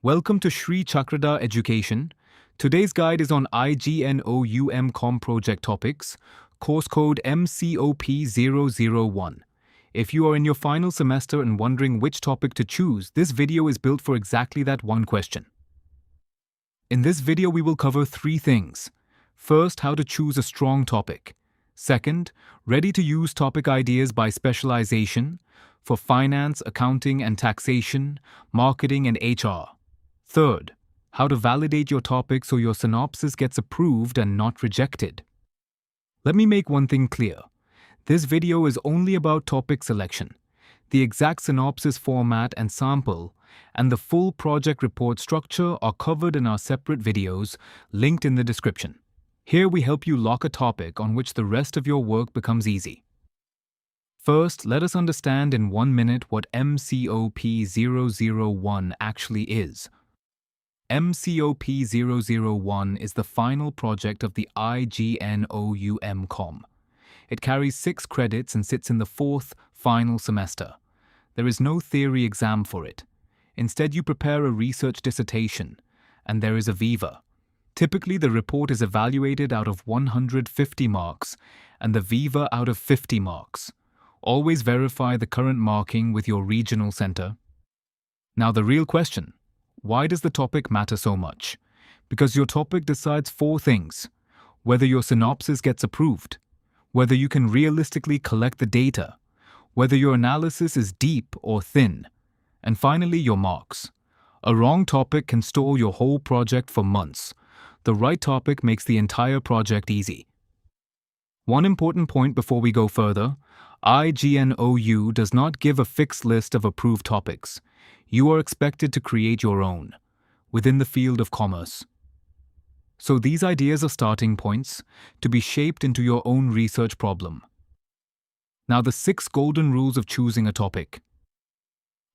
Welcome to Shri Chakradhar Education. Today's guide is on IGNOU MCOM Project Topics, course code MCOP-001. If you are in your final semester and wondering which topic to choose, this video is built for exactly that one question. In this video, we will cover three things. First, how to choose a strong topic. Second, ready-to-use topic ideas by specialization for finance, accounting and taxation, marketing and HR. Third, how to validate your topic so your synopsis gets approved and not rejected. Let me make one thing clear. This video is only about topic selection. The exact synopsis format and sample and the full project report structure are covered in our separate videos linked in the description. Here we help you lock a topic on which the rest of your work becomes easy. First, let us understand in 1 minute what MCOP-001 actually is. MCOP-001 is the final project of the IGNOU MCOM. It carries 6 credits and sits in the 4th final semester. There is no theory exam for it. Instead, you prepare a research dissertation, and there is a viva. Typically, the report is evaluated out of 150 marks and the viva out of 50 marks. Always verify the current marking with your regional center. Now the real question. Why does the topic matter so much? Because your topic decides 4 things. Whether your synopsis gets approved, whether you can realistically collect the data, whether your analysis is deep or thin, and finally your marks. A wrong topic can stall your whole project for months. The right topic makes the entire project easy. One important point before we go further, IGNOU does not give a fixed list of approved topics. You are expected to create your own, within the field of commerce. So these ideas are starting points to be shaped into your own research problem. Now the 6 golden rules of choosing a topic.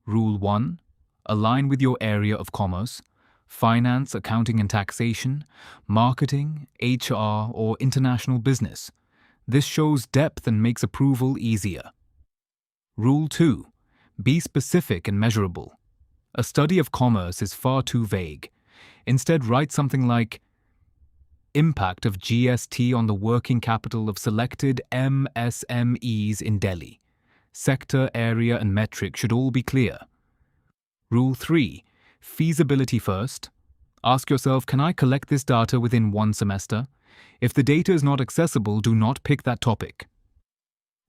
Rule 1. Align with your area of commerce, finance, accounting and taxation, marketing, HR, or international business. This shows depth and makes approval easier. Rule 2. Be specific and measurable. A study of commerce is far too vague. Instead, write something like impact of GST on the working capital of selected MSMEs in Delhi. Sector, area, and metric should all be clear. Rule 3. Feasibility first. Ask yourself, can I collect this data within 1 semester? If the data is not accessible, do not pick that topic.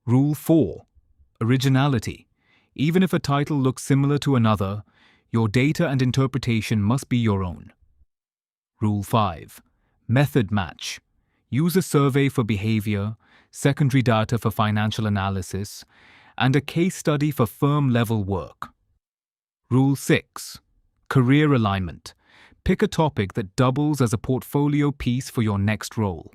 Rule 4. Originality. Even if a title looks similar to another, your data and interpretation must be your own. Rule 5. Method match. Use a survey for behavior, secondary data for financial analysis, and a case study for firm-level work. Rule 6. Career alignment. Pick a topic that doubles as a portfolio piece for your next role.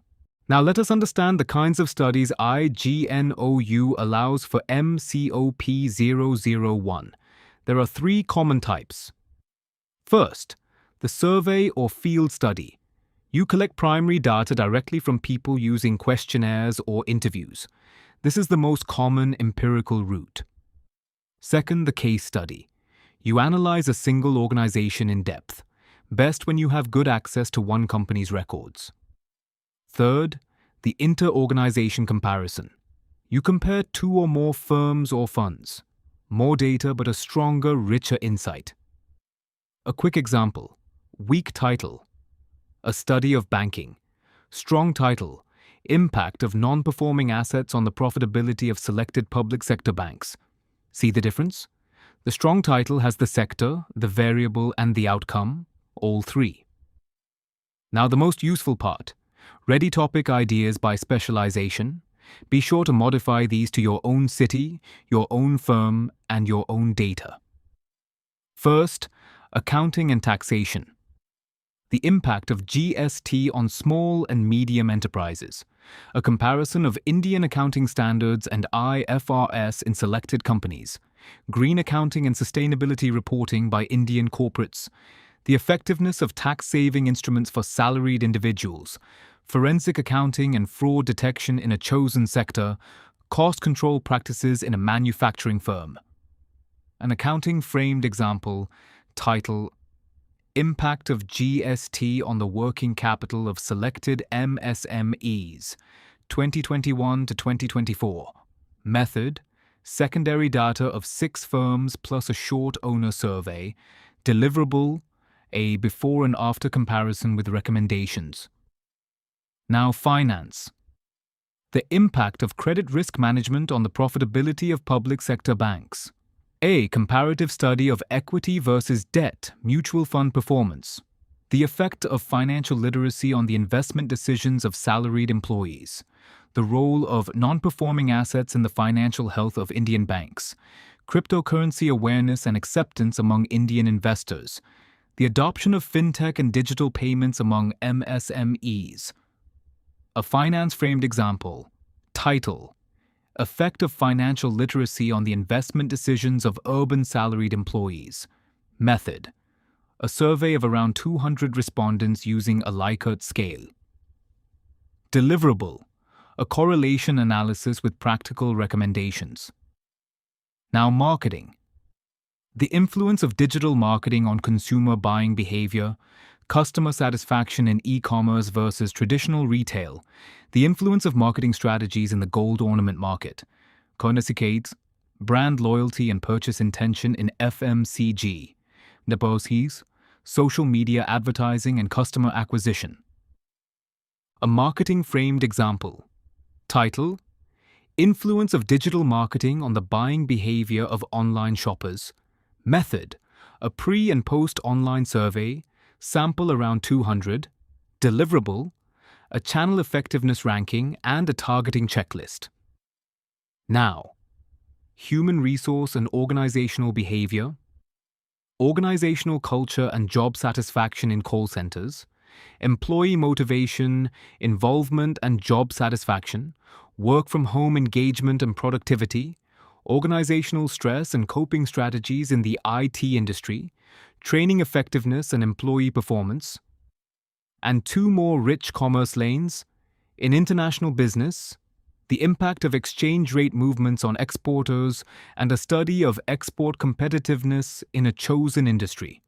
Now let us understand the kinds of studies IGNOU allows for MCOP-001. There are 3 common types. First, the survey or field study. You collect primary data directly from people using questionnaires or interviews. This is the most common empirical route. Second, the case study. You analyze a single organization in depth, best when you have good access to one company's records. Third, the inter-organization comparison. You compare 2 or more firms or funds. More data but a stronger, richer insight. A quick example. Weak title. A study of banking. Strong title. Impact of non-performing assets on the profitability of selected public sector banks. See the difference? The strong title has the sector, the variable and the outcome, all 3. Now the most useful part. Ready topic ideas by specialization. Be sure to modify these to your own city, your own firm, and your own data. First, accounting and taxation. The impact of GST on small and medium enterprises. A comparison of Indian accounting standards and IFRS in selected companies. Green accounting and sustainability reporting by Indian corporates. The effectiveness of tax-saving instruments for salaried individuals. Forensic accounting and fraud detection in a chosen sector, cost control practices in a manufacturing firm. An accounting framed example, title, Impact of GST on the working capital of selected MSMEs, 2021 to 2024. Method: secondary data of 6 firms plus a short owner survey. Deliverable: a before and after comparison with recommendations. Now, finance. The impact of credit risk management on the profitability of public sector banks. A comparative study of equity versus debt mutual fund performance. The effect of financial literacy on the investment decisions of salaried employees. The role of non-performing assets in the financial health of Indian banks. Cryptocurrency awareness and acceptance among Indian investors. The adoption of fintech and digital payments among MSMEs. A finance-framed example. Title: Effect of financial literacy on the investment decisions of urban salaried employees. Method: a survey of around 200 respondents using a Likert scale. Deliverable: a correlation analysis with practical recommendations. Now, marketing. The influence of digital marketing on consumer buying behavior, customer satisfaction in e-commerce versus traditional retail, the influence of marketing strategies in the gold ornament market, cornicecates, brand loyalty and purchase intention in FMCG, neposis, social media advertising and customer acquisition. A marketing-framed example. Title: Influence of digital marketing on the buying behavior of online shoppers. Method: a pre- and post-online survey, sample around 200. Deliverable: a channel effectiveness ranking and a targeting checklist. Now, human resource and organizational behavior, organizational culture and job satisfaction in call centers, employee motivation, involvement and job satisfaction, work from home engagement and productivity, organizational stress and coping strategies in the IT industry, training effectiveness and employee performance. And 2 more rich commerce lanes. In international business, the impact of exchange rate movements on exporters and a study of export competitiveness in a chosen industry.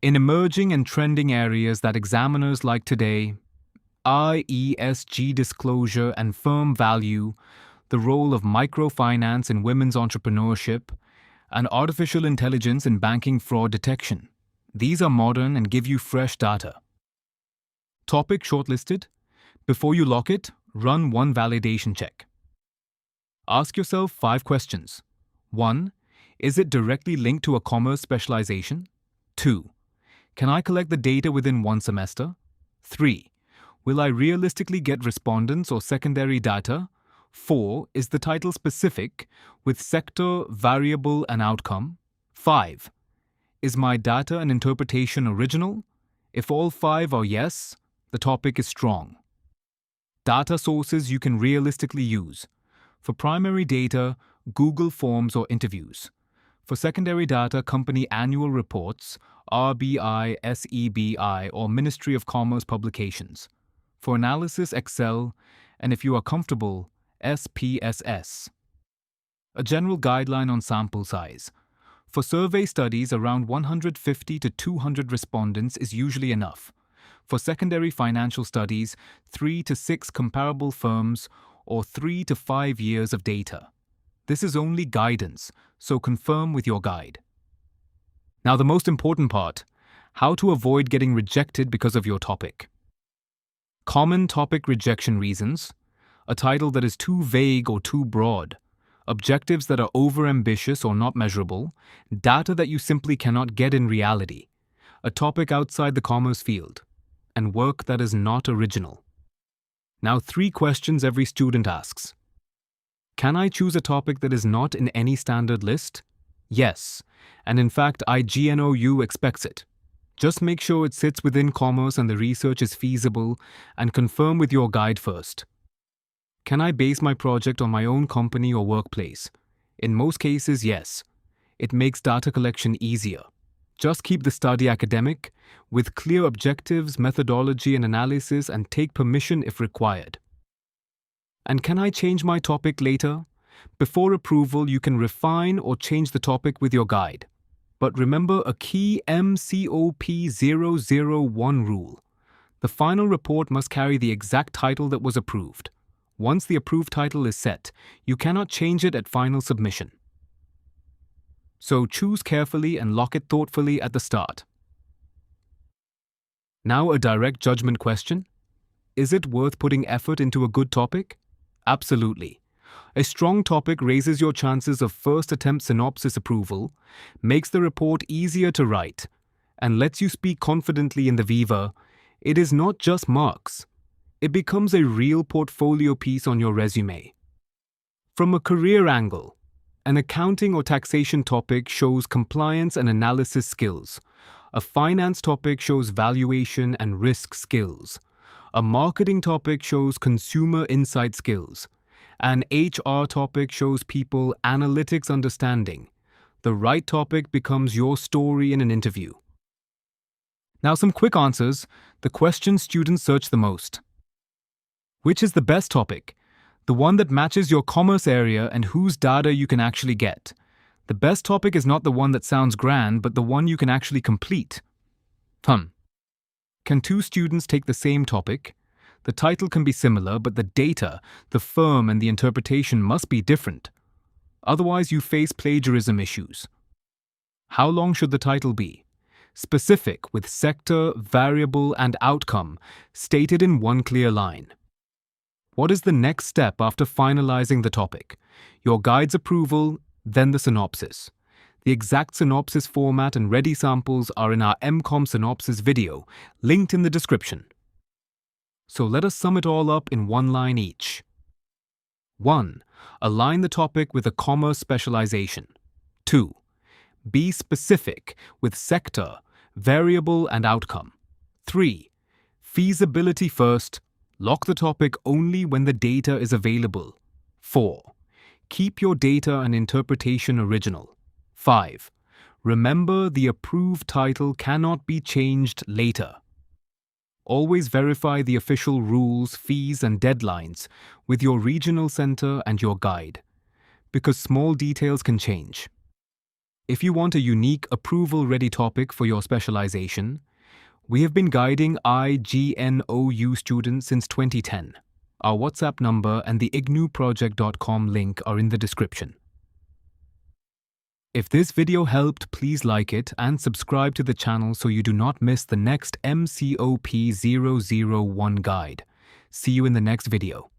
In emerging and trending areas that examiners like today, ESG disclosure and firm value, the role of microfinance in women's entrepreneurship, and artificial intelligence in banking fraud detection. These are modern and give you fresh data. Topic shortlisted. Before you lock it, run one validation check. Ask yourself 5 questions. 1. Is it directly linked to a commerce specialization? 2. Can I collect the data within 1 semester? 3. Will I realistically get respondents or secondary data? 4. Is the title specific with sector, variable, and outcome? 5. Is my data and interpretation original? If all 5 are yes, the topic is strong. Data sources you can realistically use. For primary data, Google Forms or interviews. For secondary data, company annual reports, RBI, SEBI, or Ministry of Commerce publications. For analysis, Excel, and if you are comfortable, SPSS. A general guideline on sample size. For survey studies, around 150 to 200 respondents is usually enough. For secondary financial studies, 3 to 6 comparable firms or 3 to 5 years of data. This is only guidance, so confirm with your guide. Now, the most important part: how to avoid getting rejected because of your topic. Common topic rejection reasons: a title that is too vague or too broad, objectives that are overambitious or not measurable, data that you simply cannot get in reality, a topic outside the commerce field, and work that is not original. Now, 3 questions every student asks. Can I choose a topic that is not in any standard list? Yes, and in fact IGNOU expects it. Just make sure it sits within commerce and the research is feasible, and confirm with your guide first. Can I base my project on my own company or workplace? In most cases, yes. It makes data collection easier. Just keep the study academic, with clear objectives, methodology and analysis, and take permission if required. And can I change my topic later? Before approval, you can refine or change the topic with your guide. But remember a key MCOP-001 rule. The final report must carry the exact title that was approved. Once the approved title is set, you cannot change it at final submission. So choose carefully and lock it thoughtfully at the start. Now a direct judgment question. Is it worth putting effort into a good topic? Absolutely. A strong topic raises your chances of first attempt synopsis approval, makes the report easier to write, and lets you speak confidently in the viva. It is not just marks. It becomes a real portfolio piece on your resume. From a career angle, an accounting or taxation topic shows compliance and analysis skills. A finance topic shows valuation and risk skills. A marketing topic shows consumer insight skills. An HR topic shows people analytics understanding. The right topic becomes your story in an interview. Now some quick answers, the questions students search the most. Which is the best topic? The one that matches your commerce area and whose data you can actually get. The best topic is not the one that sounds grand, but the one you can actually complete. Can two students take the same topic? The title can be similar, but the data, the firm, and the interpretation must be different. Otherwise, you face plagiarism issues. How long should the title be? Specific, with sector, variable, and outcome, stated in one clear line. What is the next step after finalizing the topic? Your guide's approval, then the synopsis. The exact synopsis format and ready samples are in our MCOM synopsis video, linked in the description. So let us sum it all up in one line each. 1. Align the topic with a commerce specialization. 2. Be specific with sector, variable, and outcome. 3. Feasibility first. Lock the topic only when the data is available. 4. Keep your data and interpretation original. 5. Remember the approved title cannot be changed later. Always verify the official rules, fees, and deadlines with your regional center and your guide, because small details can change. If you want a unique approval-ready topic for your specialization, we have been guiding IGNOU students since 2010. Our WhatsApp number and the IGNOUproject.com link are in the description. If this video helped, please like it and subscribe to the channel so you do not miss the next MCOP-001 guide. See you in the next video.